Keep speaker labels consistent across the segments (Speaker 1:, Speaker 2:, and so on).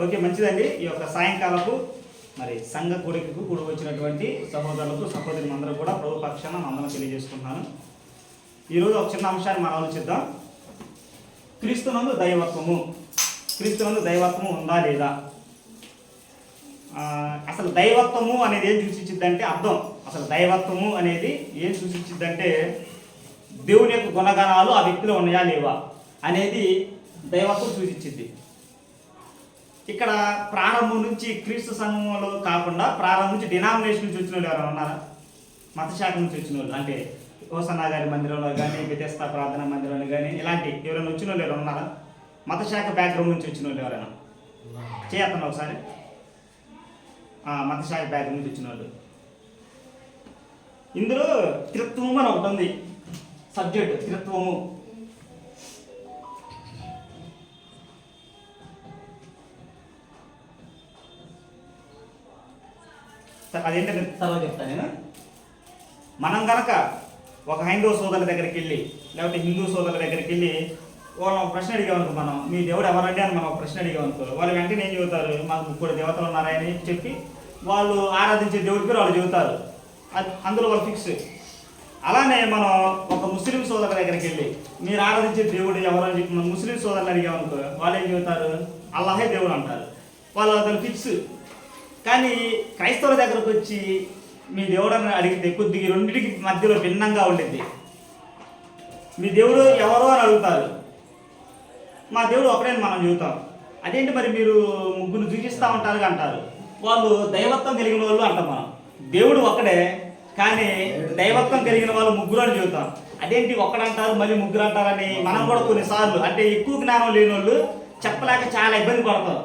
Speaker 1: Okay, మంచిదండి. ఈ యొక్క సాయంకాలపు మరి సంఘ కూడికకు కూడి వచ్చినటువంటి సహోదరులకు సహోదరులు అందరూ కూడా ప్రభు పక్షాన వందనం తెలియజేసుకుంటున్నాను. ఈరోజు ఒక చిన్న అంశాన్ని మనం ఆలోచిద్దాం. క్రీస్తునందు దైవత్వము. క్రీస్తునందు దైవత్వము ఉందా లేదా? అసలు దైవత్వము అనేది ఏం సూచించిద్దంటే అర్థం. అసలు దైవత్వము అనేది ఏం సూచించిద్దంటే దేవుని యొక్క గుణగణాలు ఆ వ్యక్తిలో ఉన్నాయా లేవా అనేది దైవత్వం సూచించింది. ఇక్కడ ప్రారంభం నుంచి క్రీస్తు సంఘంలో కాకుండా ప్రారంభం నుంచి డినామినేషన్ నుంచి వచ్చిన వాళ్ళు ఎవరైనా ఉన్నారా? మతశాఖ నుంచి వచ్చిన వాళ్ళు, అంటే హోసన్నా గారి మందిరంలో కానీ బెతెస్దా ప్రార్థనా మందిరంలో కానీ ఇలాంటి ఎవరైనా వచ్చిన వాళ్ళు ఎవరైనా ఉన్నారా? మతశాఖ బ్యాక్గ్రౌండ్ నుంచి వచ్చిన వాళ్ళు ఎవరైనా చేయొద్దండి ఒకసారి. మతశాఖ బ్యాక్గ్రౌండ్ నుంచి వచ్చిన వాళ్ళు. ఇందులో త్రిత్వము అని ఒకటి ఉంది సబ్జెక్ట్. త్రిత్వము అదేంటంటే తర్వాత చెప్తాను నేను. మనం కనుక ఒక హైందవ సోదరుల దగ్గరికి వెళ్ళి లేకపోతే హిందూ సోదరుల దగ్గరికి వెళ్ళి వాళ్ళని ప్రశ్న అడిగామనుకో, మనం మీ దేవుడు ఎవరండి అని మనం ఒక ప్రశ్న అడిగామనుకో, వాళ్ళు వెంటనే ఏం చెబుతారు? మాకు 3 దేవతలు ఉన్నారని చెప్పి వాళ్ళు ఆరాధించే దేవుడి పేరు వాళ్ళు చెబుతారు. అందులో వాళ్ళు ఫిక్స్. అలానే మనం ఒక ముస్లిం సోదరుల దగ్గరికి వెళ్ళి మీరు ఆరాధించే దేవుడు ఎవరు అని చెప్పి మనం ముస్లిం సోదరులు అడిగామనుకో, వాళ్ళు ఏం చెబుతారు? అల్లాహే దేవుడు అంటారు. వాళ్ళు అతను ఫిక్స్. కానీ క్రైస్తవుల దగ్గరకు వచ్చి మీ దేవుడు అని అడిగితే కొద్దిగా రెండింటికి మధ్యలో భిన్నంగా ఉండిద్ది. మీ దేవుడు ఎవరో అని అడుగుతారు, మా దేవుడు ఒకడేని మనం చెబుతాం. అదేంటి మరి మీరు ముగ్గురు చూపిస్తూ ఉంటారు అంటారు. వాళ్ళు దైవత్వం కలిగిన వాళ్ళు అంటాం. మనం దేవుడు ఒక్కడే కానీ దైవత్వం కలిగిన వాళ్ళు ముగ్గురు అని చెబుతాం. అదేంటి ఒక్కడంటారు మళ్ళీ ముగ్గురు అంటారని మనం కూడా కొన్నిసార్లు, అంటే ఎక్కువ జ్ఞానం లేని వాళ్ళు చెప్పలేక చాలా ఇబ్బంది పడతాం.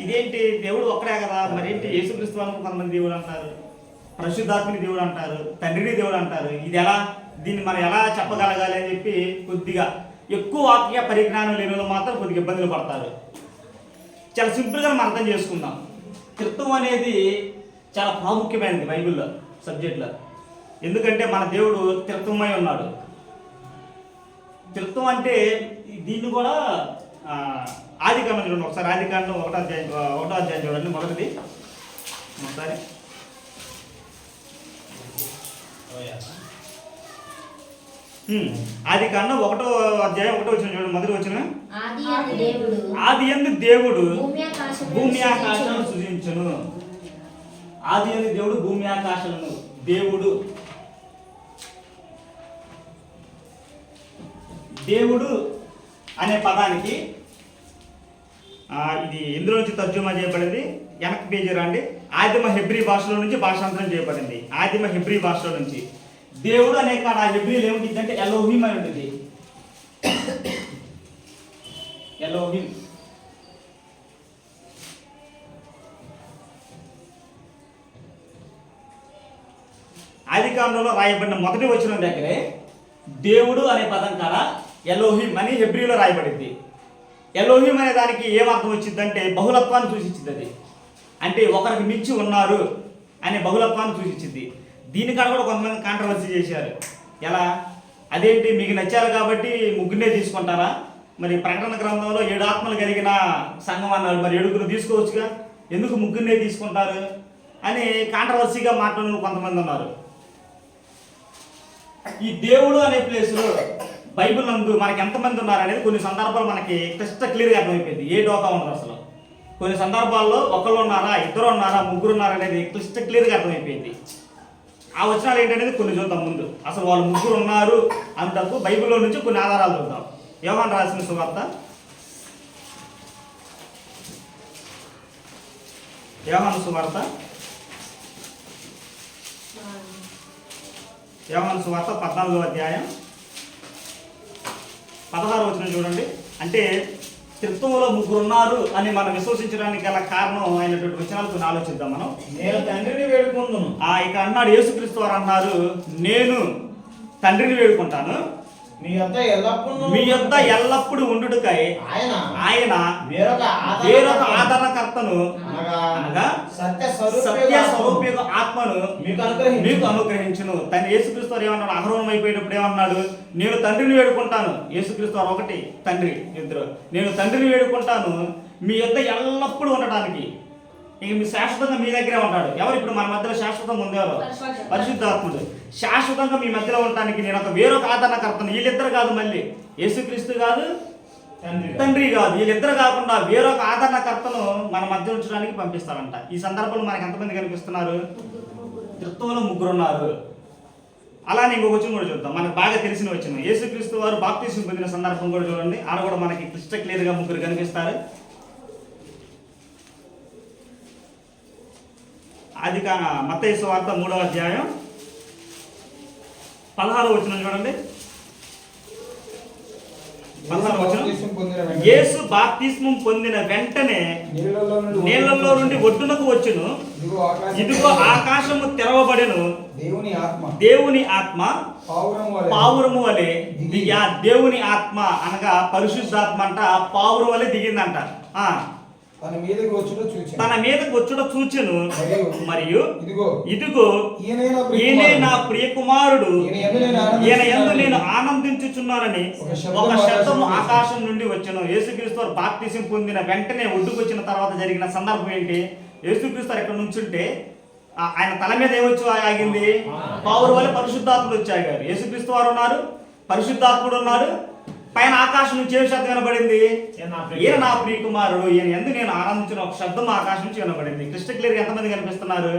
Speaker 1: ఇదేంటి దేవుడు ఒక్కడే కదా, మరేంటి యేసుక్రీస్తు అని కొంతమంది దేవుడు అంటారు, పరిశుద్ధాత్మని దేవుడు అంటారు, తండ్రిని దేవుడు అంటారు. ఇది ఎలా, దీన్ని మనం ఎలా చెప్పగలగాలి అని చెప్పి కొద్దిగా ఎక్కువ వాక్య పరిజ్ఞానం లేని వాళ్ళు మాత్రం కొద్దిగా ఇబ్బందులు పడతారు. చాలా సింపుల్గా మనం అర్థం చేసుకుందాం. త్రిత్వం అనేది చాలా ప్రాముఖ్యమైనది బైబిల్లో సబ్జెక్ట్లో. ఎందుకంటే మన దేవుడు త్రిత్వమై ఉన్నాడు. త్రిత్వం అంటే దీన్ని కూడా ఆదికాండం చూడండి ఒకసారి. ఆదికాండం 1వ అధ్యాయం చూడండి. మొదటిది ఒకసారి. ఆదికాండం 1వ అధ్యాయం 1వ వచనం చూడండి. మొదటి వచనం. ఆదియందు దేవుడు భూమి ఆకాశాలను సృజించును. ఆదియందు దేవుడు భూమి ఆకాశాలను. దేవుడు దేవుడు అనే పదానికి ఇది ఎందులో నుంచి తర్జుమా చేయబడింది? వెనక్కి పేజీ రండి. ఆదిమ హెబ్రీ భాషలో నుంచి భాషాంతరం చేయబడింది. ఆదిమ హెబ్రీ భాషలో నుంచి దేవుడు అనే కాడ హెబ్రీలు ఏముంటుంది అంటే ఎలోహిం అని ఉంటుంది. ఎలోహిం. ఆదికాండంలో రాయబడిన మొదటి వచనం దగ్గరే దేవుడు అనే పదం కాడ ఎలోహిం అని హెబ్రీలో రాయబడింది. ఎలోహిం అనే దానికి ఏమర్థం వచ్చిందంటే బహుళత్వాన్ని సూచించింది. అది అంటే ఒకరికి మించి ఉన్నారు అనే బహుళత్వాన్ని సూచించింది. దీనికాడ కూడా కొంతమంది కాంట్రవర్సీ చేశారు. ఎలా? అదేంటి మీకు నచ్చారు కాబట్టి ముగ్గురినే తీసుకుంటారా? మరి ప్రకటన గ్రంథంలో 7 ఆత్మలు కలిగిన సంఘం అన్నారు, మరి 7 తీసుకోవచ్చుగా, ఎందుకు ముగ్గురినే తీసుకుంటారు అని కాంట్రవర్సీగా మాట్లాడిన కొంతమంది ఉన్నారు. ఈ దేవుడు అనే ప్లేస్లో బైబిల్ నందు మనకి ఎంతమంది ఉన్నారు అనేది కొన్ని సందర్భాలు మనకి క్లియర్గా అర్థమైపోయింది. ఏ డోకా ఉండదు అసలు. కొన్ని సందర్భాల్లో ఒకళ్ళు ఉన్నారా, ఇద్దరు ఉన్నారా, ముగ్గురు ఉన్నారా అనేది క్లియర్గా అర్థమైపోయింది. ఆ వచనాలు ఏంటనేది కొన్ని చూద్దాం ముందు. అసలు వాళ్ళు ముగ్గురు ఉన్నారు అంటూ బైబిల్లో నుంచి కొన్ని ఆధారాలు చూద్దాం. యోహాను రాసిన సువార్త, యోహాను సువార్త 14వ అధ్యాయం 16వ వచనం చూడండి. అంటే త్రిత్వంలో ముగ్గురు ఉన్నారు అని మనం విశ్వసించడానికి గల కారణం అయినటువంటి వచనాలు కొన్ని ఆలోచిద్దాం మనం.
Speaker 2: నేను తండ్రిని వేడుకుంటున్నాను.
Speaker 1: ఇక అన్నాడు యేసుక్రీస్తు వారు అన్నారు, నేను తండ్రిని వేడుకుంటాను,
Speaker 2: మీ యొద్ద ఎల్లప్పుడూ
Speaker 1: ఉండుటకై ఆయన వేరొక ఆదరణకర్తను అనగా సత్య స్వరూప ఆత్మను మీకు అనుగ్రహించును. తండ్రి యేసుక్రీస్తు వారు ఏమన్నాడు? అహరోనం అయిపోయేటప్పుడు ఏమన్నాడు? నేను తండ్రిని వేడుకుంటాను. యేసుక్రీస్తు వారు ఒకటి, తండ్రి ఇద్దరు. నేను తండ్రిని వేడుకుంటాను, మీ యొద్ద ఎల్లప్పుడూ ఉండటానికి. ఇక మీ శాశ్వతంగా మీ దగ్గరే ఉంటాడు. ఎవరు ఇప్పుడు మన మధ్యలో శాశ్వతంగా ఉండేవారు? పరిశుద్ధాత్ముడు. శాశ్వతంగా మీ మధ్యలో ఉండటానికి నేను ఒక వేరొక ఆదరణకర్తను. వీళ్ళిద్దరు కాదు, మళ్ళీ యేసుక్రీస్తు కాదు, తండ్రి కాదు, వీళ్ళిద్దరు కాకుండా వేరొక ఆదరణకర్తను మన మధ్య ఉంచడానికి పంపిస్తాడంట. ఈ సందర్భంలో మనకి ఎంతమంది కనిపిస్తున్నారు? త్రిత్వంలో ముగ్గురు ఉన్నారు. అలానే ఇంకొక వచనం కూడా చూద్దాం, మనకు బాగా తెలిసిన వచనం. యేసుక్రీస్తు వారు బాప్తిసం పొందిన సందర్భం కూడా చూడండి. ఆడ కూడా మనకి క్లిస్టర్ క్లియర్గా ముగ్గురు కనిపిస్తారు. అది మత్తయి సువార్త 3వ అధ్యాయం 16వ వచనం చూడండి. 16వ వచనం, యేసు బాప్తిస్మం పొందిన వెంటనే నీళ్లలో నుండి ఒడ్డునకు వచ్చును, ఇదిగో ఆకాశము తెరవబడెను, దేవుని ఆత్మ పావురము వలె దేవుని ఆత్మ అనగా పరిశుద్ధాత్మ అంట పావురం వలె దిగిందంట.
Speaker 3: తన మీదకు
Speaker 1: వచ్చుట చూచెను, మరియు ఇదిగో ఈయనే నా ప్రియ కుమారుడు, ఈయన యందు నేను ఆనందించుచున్నానని ఒక శబ్దము ఆకాశం నుండి వచ్చెను. యేసుక్రీస్తు వారు బాప్తిసం పొందిన వెంటనే ఒడ్డుకు వచ్చిన తర్వాత జరిగిన సందర్భం ఏంటి? యేసుక్రీస్తు వారు ఎక్కడ నుంచుంటే ఆయన తల మీద ఏమొచ్చి ఆగింది? పావురం వల్ల పరిశుద్ధాత్ముడు వచ్చి ఆగారు. యేసుక్రీస్తు వారు ఉన్నారు, పరిశుద్ధాత్ముడు ఉన్నారు. పైన ఆకాశం నుంచి ఏ శబ్దం వినబడింది? ఈయన నా ప్రియ కుమారుడు, ఈయన యందు నేను ఆనందించిన ఒక శబ్దం ఆకాశం నుంచి వినబడింది. క్రిస్టల్ క్లియర్గా ఎంతమంది కనిపిస్తున్నారు?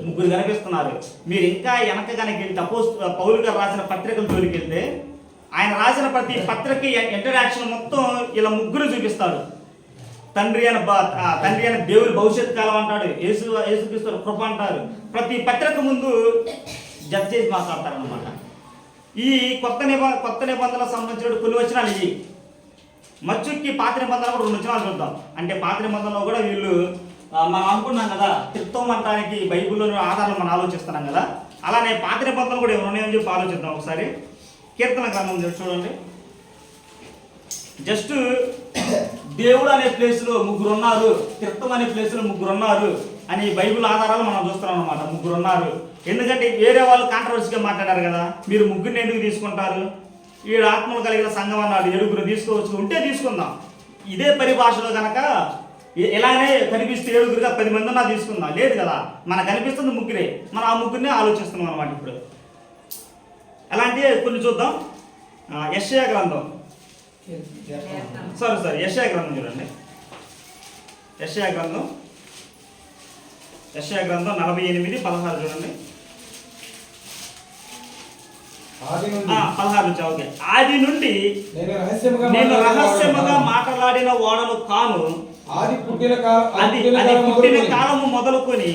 Speaker 1: ముగ్గురు కనిపిస్తున్నారు. మీరు ఇంకా వెనక కనుక వెళ్తే పౌలు గారు రాసిన పత్రికలు జోలికి వెళ్తే ఆయన రాసిన ప్రతి పత్రిక ఇంటరాక్షన్ మొత్తం ఇలా ముగ్గురు చూపిస్తాడు. తండ్రి అయిన దేవుని భవిష్యత్ కాలం అంటాడు, యేసుక్రీస్తు కృప అంటారు. ప్రతి పత్రిక ముందు జడ్జ్ చేసి మాట్లాడతారు అన్నమాట. ఈ కొత్త నిబంధనలకు సంబంధించిన కొన్ని వచనాలు ఇవి. మచ్చుకి పాత నిబంధనలు కూడా 2 వచనాలు చూద్దాం. అంటే పాత నిబంధనలో కూడా వీళ్ళు మనం అనుకున్నాం కదా, త్రిత్వం అంటానికి బైబిల్లోని ఆధారాలు మనం ఆలోచిస్తున్నాం కదా, అలానే పాత నిబంధనలు కూడా ఏమైనా ఉన్నాయని చెప్పి ఆలోచిద్దాం ఒకసారి. కీర్తన గ్రంథం చూడండి. జస్ట్ దేవుడు అనే ప్లేస్లో ముగ్గురు ఉన్నారు, త్రిత్వం అనే ప్లేస్లో ముగ్గురు ఉన్నారు అని బైబిల్ ఆధారాలు మనం చూస్తున్నాం అన్నమాట. ముగ్గురు ఉన్నారు. ఎందుకంటే వేరే వాళ్ళు కాంట్రవర్సీగా మాట్లాడారు కదా, మీరు ముగ్గురిని ఎందుకు తీసుకుంటారు? 7 ఆత్మలు కలిగిన సంఘం అన్నాడు, 7గురు తీసుకోవచ్చు, ఉంటే తీసుకుందాం. ఇదే పరిభాషలో కనుక ఇలానే కనిపిస్తే 7గురుగా 10 మంది ఉన్నా తీసుకుందాం. లేదు కదా, మనకు కనిపిస్తుంది ముగ్గురే, మనం ఆ ముగ్గురినే ఆలోచిస్తున్నాం అనమాట. ఇప్పుడు అలాంటివి కొన్ని చూద్దాం. యెషయా గ్రంథం యెషయా గ్రంథం చూడండి. యెషయా గ్రంథం 48:16 చూడండి. 16 నుంచి ఓకే. ఆది నుండి నేను రహస్యముగా మాట్లాడిన వాడను కాను, అది పుట్టిన కాలము మొదలుకొని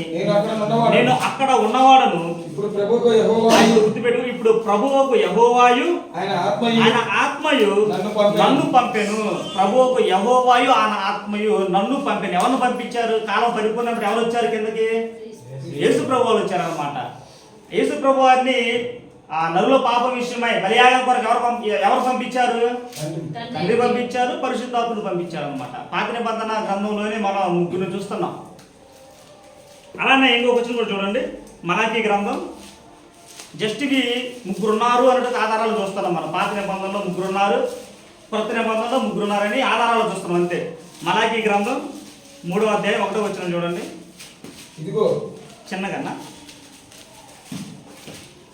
Speaker 1: నేను అక్కడ ఉన్నవాడను. ఇప్పుడు ప్రభువుకు యెహోవాయు ఆయన ఆత్మయు నన్ను పంపెను. ప్రభువుకు యెహోవాయు ఆయన ఆత్మయు నన్ను పంపెను. ఎవరిని పంపించారు? కాలం పరిపూర్ణప్పుడు ఎవరు వచ్చారు కిందకి? యేసు ప్రభువులు వచ్చారు అనమాట. యేసు ప్రభు వారిని నరుల పాప విషయమై బలియాగం కొరకు ఎవరు పంపించారు? తండ్రి పంపించారు, పరిశుద్ధాత్ముడు పంపించారు అనమాట. పాత నిబంధన గ్రంథంలోనే మనం ముగ్గురు చూస్తున్నాం. అలానే ఇంకొక వచ్చిన కూడా చూడండి. మలాకీ గ్రంథం. జస్ట్ ఇవి ముగ్గురు ఉన్నారు అన్నట్టు ఆధారాలు చూస్తున్నాం మనం. పాత నిబంధనలో ముగ్గురు ఉన్నారు, కొత్త నిబంధనలో ముగ్గురు ఉన్నారని ఆధారాలు చూస్తున్నాం అంతే. మలాకీ గ్రంథం 3వ అధ్యాయం 1వ వచనం చూడండి.
Speaker 3: ఇదిగో
Speaker 1: చిన్నగన్నా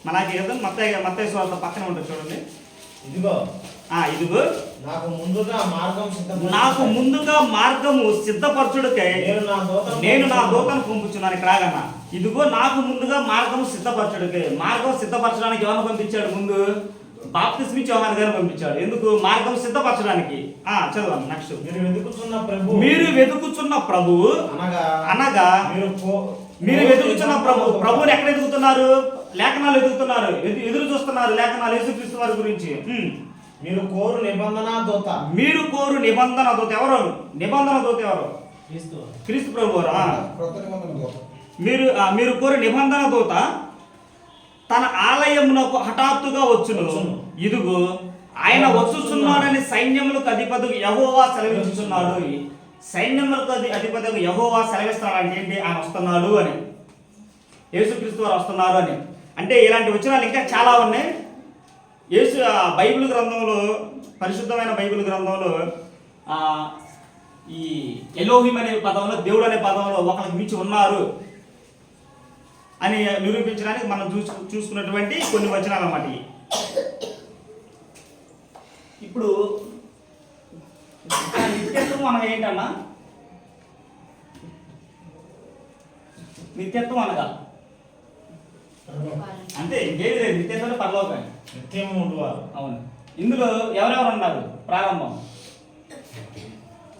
Speaker 1: మలాకీ గ్రంథం మత్తయి సువార్త పక్కన ఉంటుంది చూడండి.
Speaker 2: ఇదిగో నాకు ముందుగా
Speaker 1: మార్గము సిద్ధపరచుడికై నేను నా దూతను పంపించున్నాను. ఇక్కడ రాగన్నా, ఇదిగో నాకు ముందుగా మార్గము సిద్ధపరచుడికై. మార్గం సిద్ధపరచడానికి ఎవరిని పంపించాడు? ముందు బాప్తిస్మం ఇచ్చి యోహాను గారిని పంపించాడు. ఎందుకు? మార్గం సిద్ధపరచడానికి. చదవండి నెక్స్ట్. మీరు వెతుకుచున్న ప్రభువు అనగా మీరు వెతుకుతున్న ప్రభువుని ఎక్కడ ఎదుగుతున్నారు? లేఖనాలు ఎదుగుతున్నారు, ఎదురు చూస్తున్నారు లేఖనాలు యేసుక్రీస్తు వారి గురించి.
Speaker 2: మీరు కోరు నిబంధన దూత.
Speaker 1: ఎవరు? నిబంధన దూత ఎవరు? క్రీస్తు ప్రభు. మీరు కోరు నిబంధన దూత తన ఆలయమునకు హఠాత్తుగా వచ్చును. ఇదిగో ఆయన వచ్చుచున్నాడని సైన్యములకు అధిపతికి యెహోవా సెలవిస్తున్నాడు. సైన్యములకు అధిపతికి యెహోవా సెలవిస్తున్నాడు అంటే ఏంటి? ఆయన వస్తున్నాడు అని, యేసుక్రీస్తు వారు వస్తున్నారు అని. అంటే ఇలాంటి వచనాలు ఇంకా చాలా ఉన్నాయి. బైబిల్ గ్రంథంలో, పరిశుద్ధమైన బైబిల్ గ్రంథంలో ఈ ఎలోహిం అనే పదంలో, దేవుడు అనే పదంలో ఒకరికి మించి ఉన్నారు అని నిరూపించడానికి మనం చూసుకున్నటువంటి కొన్ని వచనాలు అన్నమాట ఇవి. ఇప్పుడు నిత్యత్వం అనగా ఏంటన్నా? నిత్యత్వం అనగా అంటే ఇంకేది లేదు, నిత్యత్వం పరలోకం,
Speaker 2: నిత్యం ఉండువారు.
Speaker 1: అవును. ఇందులో ఎవరెవరు ఉన్నారు? ప్రారంభం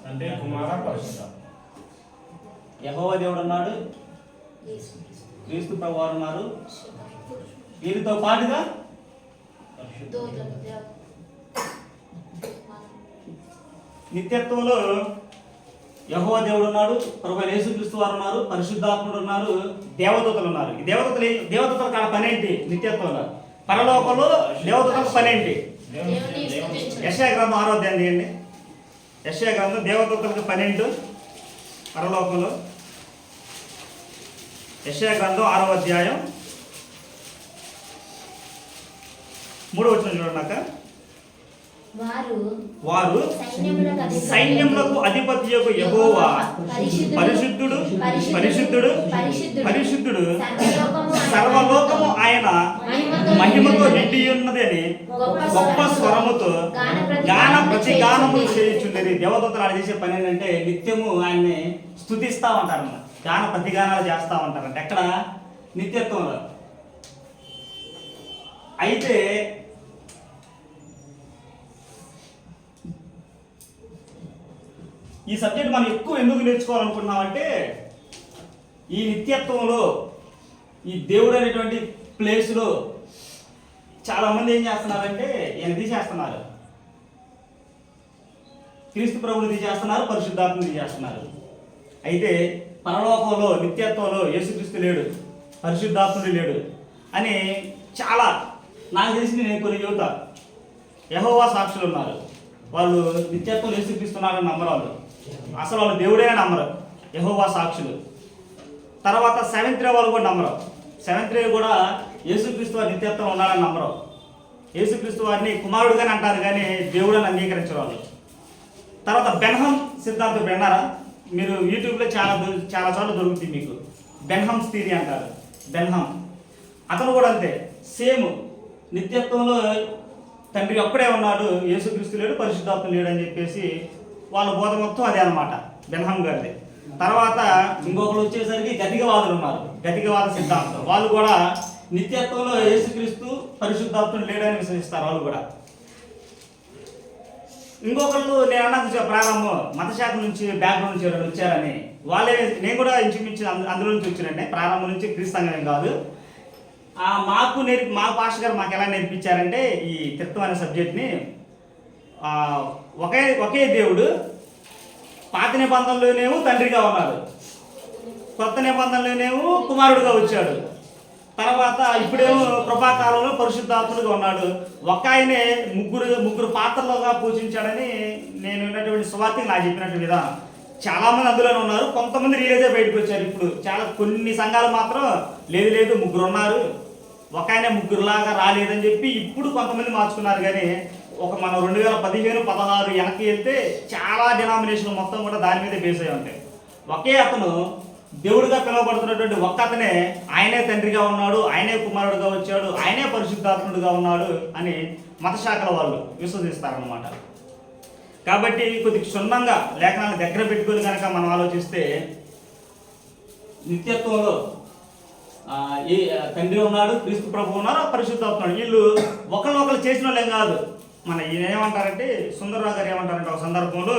Speaker 2: అంటే కుమార పరిశుద్ధ.
Speaker 1: యెహోవా దేవుడు ఉన్నాడు, క్రీస్తు ప్రభువారు ఉన్నారు, వీరితో పాటుగా నిత్యత్వంలో యెహోవా దేవుడు ఉన్నాడు, ప్రభువైన యేసుక్రీస్తు వారు ఉన్నారు, పరిశుద్ధాత్ముడు ఉన్నారు, దేవదూతలు ఉన్నారు. ఈ దేవదూతల కాడ పని ఏంటి? నిత్యత్వంలో పరలోకంలో దేవదూతల పని ఏంటి? యెషయా గ్రంథం 6వ అధ్యాయం తీయండి. యెషయా గ్రంథం దేవదూతలకు పని ఏంటో పరలోకంలో. యెషయా గ్రంథం 6వ అధ్యాయం 3వ వచనం చూడండి. వారు సైన్యములకు అధిపతియగు యెహోవా పరిశుద్ధుడు పరిశుద్ధుడు పరిశుద్ధుడు, సర్వలోకము ఆయన మహిమతో నిండి ఉన్నదని గొప్ప స్వరముతో గాన ప్రతిగానములు చేయుచుండేది. దేవదూతలు ఆడ చేసే పని ఏంటంటే నిత్యము ఆయన్ని స్తుతిస్తా ఉంటారన్నమాట, గాన ప్రతిగానాలు చేస్తూ ఉంటారంట. ఎక్కడ? నిత్యత్వంలో. అయితే ఈ సబ్జెక్ట్ మనం ఎక్కువ ఎందుకు నేర్చుకోవాలనుకుంటున్నామంటే, ఈ నిత్యత్వంలో ఈ దేవుడు అనేటువంటి ప్లేస్లో చాలామంది ఏం చేస్తున్నారంటే ఈయన తీసేస్తున్నారు, క్రీస్తు ప్రభుని తీసేస్తున్నారు, పరిశుద్ధాత్మని తీసేస్తున్నారు. అయితే పరలోకంలో నిత్యత్వంలో యేసుక్రీస్తు లేడు, పరిశుద్ధాత్ముడు లేడు అని చాలా నాకు తెలిసి నేను కొన్ని యువత యెహోవా సాక్షులు ఉన్నారు. వాళ్ళు నిత్యత్వం యేసుక్రీస్తున్నారని నమ్మరు, వాళ్ళు అసలు వాళ్ళు దేవుడే నమ్మరు, యెహోవా సాక్షులు. తర్వాత సెవెంత్ డే వాళ్ళు కూడా నమ్మరు. సెవెంత్ డే కూడా యేసుక్రీస్తు వారి నిత్యత్వం ఉన్నారని నమ్మరు. యేసుక్రీస్తు వారిని కుమారుడుగానే అంటారు కానీ దేవుడు అని అంగీకరించరు వాళ్ళు. తర్వాత బెన్హం సిద్ధాంతం విన్నారా మీరు? యూట్యూబ్లో చాలా చోట్ల దొరుకుతుంది మీకు. బెన్హమ్స్ థియరీ అంటారు. బెన్హం అతను కూడా అంతే, సేమ్ నిత్యత్వంలో తండ్రి ఒక్కడే ఉన్నాడు, యేసుక్రీస్తు లేడు, పరిశుద్ధాత్మ లేడు అని చెప్పేసి వాళ్ళ బోధ మొత్తం అదే అనమాట, బెన్హం గారిది. తర్వాత ఇంకొకరు వచ్చేసరికి గతికవాదులు ఉన్నారు, గతికవాద సిద్ధాంతం. వాళ్ళు కూడా నిత్యత్వంలో యేసుక్రీస్తు పరిశుద్ధాత్మ లేడని విశ్వసిస్తారు వాళ్ళు కూడా. ఇంకొకళ్ళు నేను అన్నది ప్రారంభం మతశాఖ నుంచి బ్యాక్గ్రౌండ్ నుంచి ఎవరైనా వచ్చారని, వాళ్ళే నేను కూడా ఇంచుమించు అందులో నుంచి వచ్చినండి, ప్రారంభం నుంచి క్రీస్తాంగం కాదు. మా పాస్టర్ గారు మాకు ఎలా నేర్పించారంటే ఈ త్రిత్వం అనే సబ్జెక్ట్ని, ఒకే దేవుడు పాత నిబంధనలోనేమో తండ్రిగా ఉన్నాడు, కొత్త నిబంధనలోనేమో కుమారుడుగా వచ్చాడు, తర్వాత ఇప్పుడేమో కృపాకాలంలో పరిశుద్ధాత్ముడుగా ఉన్నాడు. ఒక ఆయనే ముగ్గురు పాత్రలుగా పూజించాడని నేను విన్నటువంటి సువార్తకి నాకు చెప్పినట్టు విధానం. చాలామంది అందులోనే ఉన్నారు, కొంతమంది రియలైజే బయటకు వచ్చారు. ఇప్పుడు కొన్ని సంఘాలు మాత్రం లేదు ముగ్గురు ఉన్నారు, ఒక ఆయన ముగ్గురులాగా రాలేదని చెప్పి ఇప్పుడు కొంతమంది మార్చుకున్నారు. కానీ మనం 2015, 16 వెనక్కి వెళ్తే చాలా డినామినేషన్ మొత్తం కూడా దాని మీదే బేస్ అయి ఉంటాయి. ఒకే అతను దేవుడిగా పిలువబడుతున్నటువంటి ఒక్క అతనే ఆయనే తండ్రిగా ఉన్నాడు, ఆయనే కుమారుడుగా వచ్చాడు, ఆయనే పరిశుద్ధాత్ముడుగా ఉన్నాడు అని మతశాఖల వాళ్ళు విశ్వసిస్తారన్నమాట. కాబట్టి కొద్ది క్షుణ్ణంగా లేఖనాలను దగ్గర పెట్టుకొని కనుక మనం ఆలోచిస్తే నిత్యత్వంలో ఈ తండ్రి ఉన్నాడు, క్రీస్తు ప్రభు ఉన్నారు, పరిశుద్ధాత్ముడు. వీళ్ళు ఒకళ్ళు చేసిన వాళ్ళు ఏం కాదు. మన ఈయన ఏమంటారంటే సుందరరావు గారు ఏమంటారంటే ఒక సందర్భంలో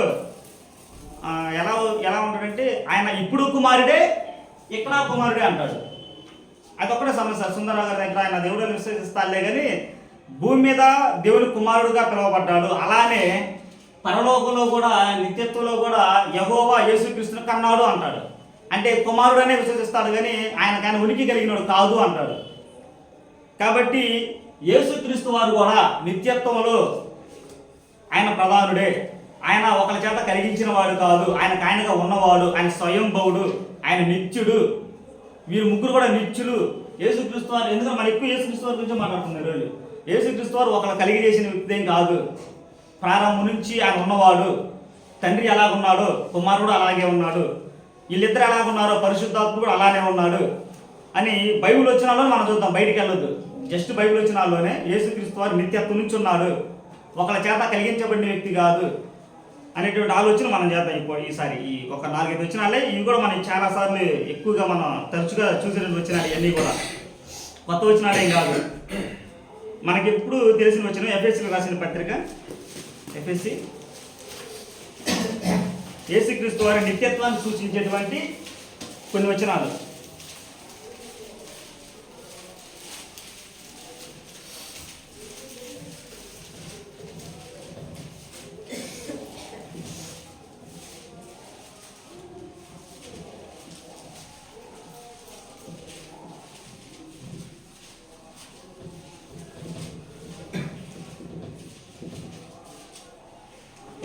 Speaker 1: ఎలా ఉంటాడంటే ఆయన ఇప్పుడు కుమారుడే ఇక్కడ కుమారుడే అంటాడు. అదొక్కటే సమస్య. సుందరరావు గారి దగ్గర ఆయన దేవుడిని విశ్వసిస్తాలే కానీ భూమి మీద దేవుని కుమారుడుగా పిలువబడ్డాడు. అలానే పరలోకంలో కూడా నిత్యత్వంలో కూడా యెహోవా యేసుక్రీస్తుని కన్నాడు అంటాడు. అంటే కుమారుడు అనే విశ్వసిస్తాడు కానీ ఆయన ఉనికి కలిగినాడు కాదు అంటాడు. కాబట్టి యేసుక్రీస్తు వారు కూడా నిత్యత్వంలో ఆయన ప్రధానుడే, ఆయన ఒకరి చేత కలిగించిన వాడు కాదు, ఆయనగా ఉన్నవాడు, ఆయన స్వయంభవుడు, ఆయన నిత్యుడు. వీరు ముగ్గురు కూడా నిత్యులు. యేసుక్రీస్తు వారు, ఎందుకంటే మనం ఎక్కువ యేసుక్రీస్తు వారి గురించి మాట్లాడుతున్నారు రోజు. యేసుక్రీస్తు వారు ఒకరు కలిగి చేసిన వ్యక్తి ఏం కాదు, ప్రారంభం నుంచి ఆయన ఉన్నవాడు. తండ్రి ఎలాగున్నాడో కుమారుడు అలాగే ఉన్నాడు, వీళ్ళిద్దరు ఎలాగున్నారో పరిశుద్ధాత్ముడు కూడా అలానే ఉన్నాడు అని బైబిల్ వచనాల్లో మనం చూద్దాం. బయటికి వెళ్ళొద్దు, జస్ట్ బైబిల్ వచనాల్లోనే యేసుక్రీస్తు వారు నిత్యత్వం నుంచి ఉన్నాడు, ఒకళ్ళ చేత కలిగించబడిన వ్యక్తి కాదు అనేటువంటి ఆలోచన మనం చేద్దాం. ఇప్పుడు ఈసారి ఈ ఒక 4-5 వచనాలే, ఇవి కూడా మనం చాలాసార్లు ఎక్కువగా మనం తరచుగా చూసినటువంటి వచనాలు, ఇవన్నీ కూడా కొత్త వచనాలేం కాదు, మనకి ఎప్పుడు తెలిసిన వచనం. ఎఫ్ఎస్సీకి రాసిన పత్రిక, ఎఫ్ఎస్సీ యేసుక్రీస్తు వారి నిత్యత్వాన్ని సూచించేటువంటి కొన్ని వచనాలు.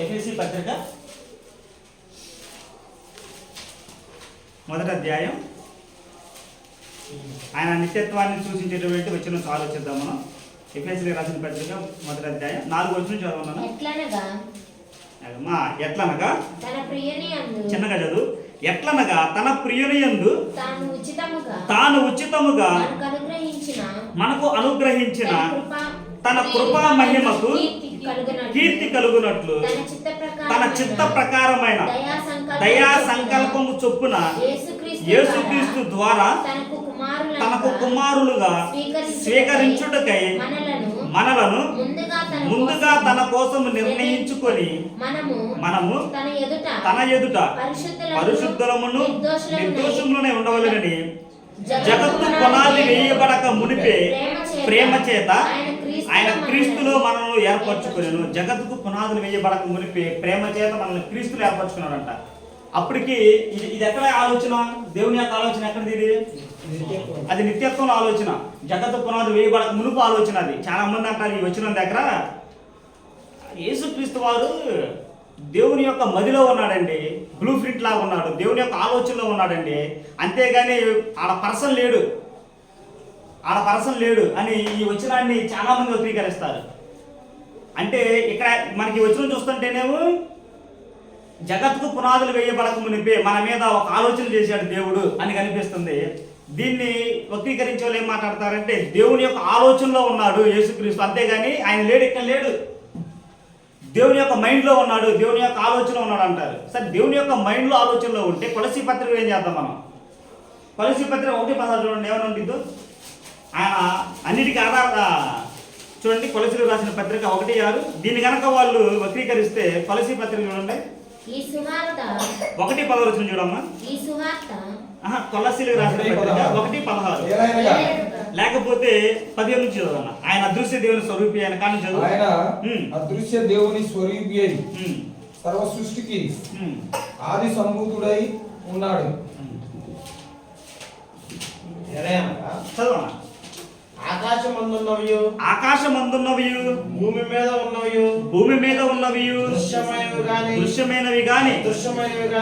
Speaker 1: ఎఫ్ఎస్సీ పత్రిక 1వ అధ్యాయం, ఆయన నిత్యత్వాన్ని సూచించేటువంటి వచనం ఆలోచిద్దాం మనం. ఎఫ్ఎస్సీకి రాసిన పత్రిక 1వ అధ్యాయం 4వ వచనం చదవమన్నాను. ఎట్లనగా చిన్నగా చదువు. ఎట్లనగా తన ప్రియుని యందు తాను ఉచితముగా మనకు అనుగ్రహించిన తన కృపా మహిమకు కీర్తి కలుగునట్లు తన చిత్త ప్రకారమైన దయా సంకల్పము చొప్పున యేసుక్రీస్తు ద్వారా తనకు కుమారులుగా స్వీకరించుటకై మనలను ముందుగా తన కోసం నిర్ణయించుకొని మనము తన ఎదుట పరిశుద్ధులమును నిర్దోషములనే ఉండవలెనని జగత్తు పునాది వేయబడక మునిపే ప్రేమ చేత ఆయన క్రీస్తులో మనల్ని ఏర్పరచుకునేను. జగత్తుకు పునాదులు వేయబడక మునిపే ప్రేమ చేత మనల్ని క్రీస్తులు ఏర్పరచుకున్నాడంట. అప్పటికి ఇది ఎక్కడ ఆలోచన? దేవుని యొక్క ఆలోచన ఎక్కడిది? ఇది అది నిత్యత్వంలో ఆలోచన, జగత్తు పునాదులు వేయబడక మునుపు ఆలోచన. అది చాలా మంది అంటారు ఈ వచ్చిన దగ్గర యేసుక్రీస్తు వారు దేవుని యొక్క మదిలో ఉన్నాడండి, బ్లూ ప్రింట్ లాగా ఉన్నాడు, దేవుని యొక్క ఆలోచనలో ఉన్నాడండి, అంతేగాని ఆడ పర్సన్ లేడు అని ఈ వచనాన్ని చాలా మంది వక్రీకరిస్తారు. అంటే ఇక్కడ మనకి వచనం చూస్తుంటేనేమో జగత్తుకు పునాదులు వేయబడక మునిపే మన మీద ఒక ఆలోచన చేశాడు దేవుడు అని కనిపిస్తుంది. దీన్ని వక్రీకరించే వాళ్ళు ఏం మాట్లాడతారంటే దేవుని యొక్క ఆలోచనలో ఉన్నాడు యేసుక్రీస్తు, అంతేగాని ఆయన లేడు, ఇక్కడ లేడు, దేవుని యొక్క మైండ్లో ఉన్నాడు, దేవుని యొక్క ఆలోచనలో ఉన్నాడు అంటారు. సరే, దేవుని యొక్క మైండ్లో ఆలోచనలో ఉంటే కొలసీ పత్రిక ఏం చేద్దాం మనం? కొలసీ పత్రిక 1:16 చూడండి, ఏమైనా ఉండిద్దు. ఆయన అన్నిటికీ ఆధారంగా చూడండి, కొలసీలు రాసిన పత్రిక 1:6. దీన్ని కనుక వాళ్ళు వక్రీకరిస్తే కొలసీ పత్రిక చూడండి 1:10 చూడమ్మా. కొలసీలు రాసిన పత్రిక 1:16 లేకపోతే 15 నుంచి చదవన్న. ఆయన అదృశ్య దేవుని స్వరూపి ఆయన కానీ చదువు.
Speaker 3: ఆయన అదృశ్య దేవుని స్వరూపి అయి సర్వ సృష్టికి ఆది సంభూతుడై ఉన్నాడు.
Speaker 1: చదవన్న. ఆకాశమందున్నవి భూమి మీద ఉన్నవి దృశ్యమైనవి గాని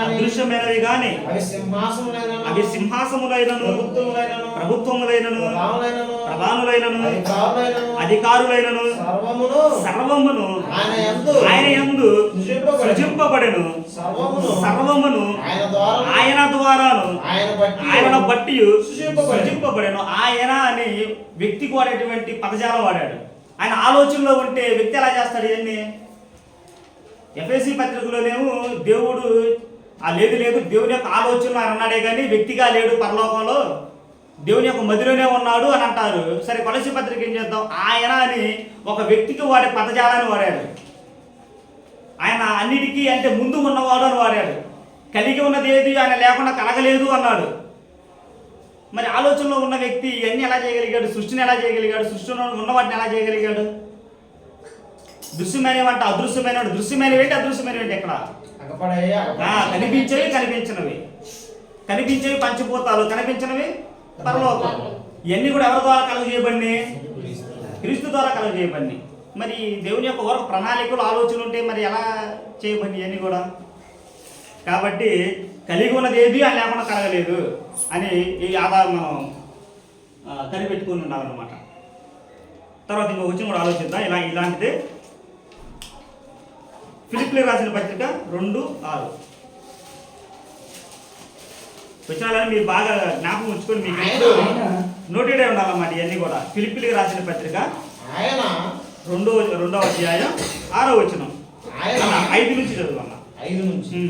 Speaker 1: అదృశ్యమైనవి గాని అవి సింహాసములైనను ప్రభుత్వములైనను ప్రధానులైనను అధికారులైనను సర్వమును ఆయన యందు సృజింపబడెను. సర్వమును ఆయన ద్వారాను ఆయన బట్టి సృజింపబడెను. ఆయన అని వ్యక్తికి వాడేటువంటి పదజాలం వాడాడు. ఆయన ఆలోచనలో ఉంటే వ్యక్తి ఎలా చేస్తాడు? ఇవన్నీ ఎఫ్ఎస్సీ పత్రికలోనేమో దేవుడు లేదు దేవుని యొక్క ఆలోచనలో ఆయన ఉన్నాడే కానీ వ్యక్తిగా లేడు, పరలోకంలో దేవుని యొక్క మదిలోనే ఉన్నాడు అని అంటారు. సరే, కొలసీ పత్రిక ఏం చేద్దాం? ఆయన అని ఒక వ్యక్తికి వాడే పదజాలాన్ని వాడాడు. ఆయన అన్నిటికీ అంటే ముందు ఉన్నవాడు అని వాడాడు. కలిగి ఉన్నది ఏది ఆయన లేకుండా కలగలేదు అన్నాడు. మరి ఆలోచనలో ఉన్న వ్యక్తి ఇవన్నీ ఎలా చేయగలిగాడు? సృష్టిని ఎలా చేయగలిగాడు? సృష్టిలో ఉన్న వాటిని ఎలా చేయగలిగాడు? దృశ్యమైనవంట అదృశ్యమైన, దృశ్యమైనవి ఏంటి అదృశ్యమైనవి ఏంటి? ఎక్కడ కనిపించేవి కనిపించినవి, కనిపించేవి పంచభూతాలు, కనిపించినవి పరలోకాలు. ఇవన్నీ కూడా ఎవరి ద్వారా కలుగజేయబడి? క్రీస్తు ద్వారా కలుగజేయబడి. మరి దేవుని యొక్క వరకు ప్రణాళికలు ఆలోచనలు ఉంటే మరి ఎలా చేయబడి ఇవన్నీ కూడా? కాబట్టి కలిగి ఉన్నది ఏది అని లేకుండా కలగలేదు అని ఈ ఆధారం మనం కనిపెట్టుకుని ఉండాలన్నమాట. తర్వాత ఇంకో విషయం కూడా ఆలోచిద్దాం. ఇలాంటిది ఫిలిప్పీలకు రాసిన పత్రిక 2:6. వచ్చినాలని మీరు బాగా జ్ఞాపకం ఉంచుకొని మీకు నోటెడ్ అయి ఉండాలన్నమాట ఇవన్నీ కూడా. ఫిలిప్పీలకు రాసిన పత్రిక
Speaker 4: ఆయన
Speaker 1: 2వ అధ్యాయం 6వ వచనం.
Speaker 4: ఆయన
Speaker 1: 5 నుంచి చదువన్న.
Speaker 4: 5 నుంచి